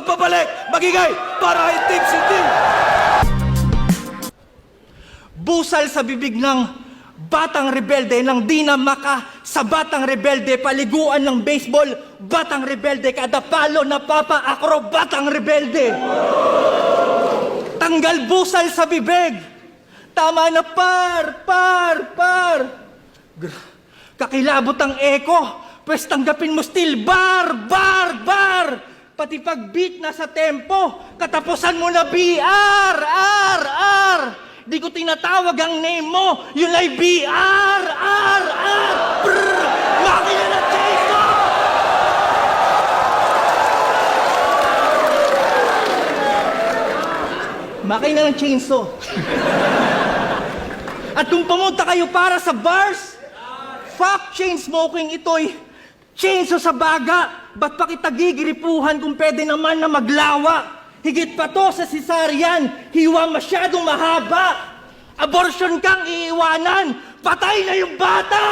pabalik, magigay para itim sinti. Busal sa bibig ng batang rebelde nang di na maka sa batang rebelde, paliguan ng baseball, batang rebelde, kada palo na papa-akro, batang rebelde. Tanggal busal sa bibig. Tama na, par. Kakilabot ang eko, pwes tanggapin mo still, bar. Pati pag beat na sa tempo, katapusan mo na BR, R. Di ko tinatawag ang name mo, yun ay BR, R. Brr, makina ng chainsaw! Makina ng chainsaw. At kung pumunta kayo para sa bars, fuck chain smoking, ito'y chainsaw sa baga. Ba't pa kita gigiripuhan kung pwede naman na maglawa? Higit pa to sa cesarean, hiwa masyadong mahaba. Abortion kang iiwanan, patay na yung bata!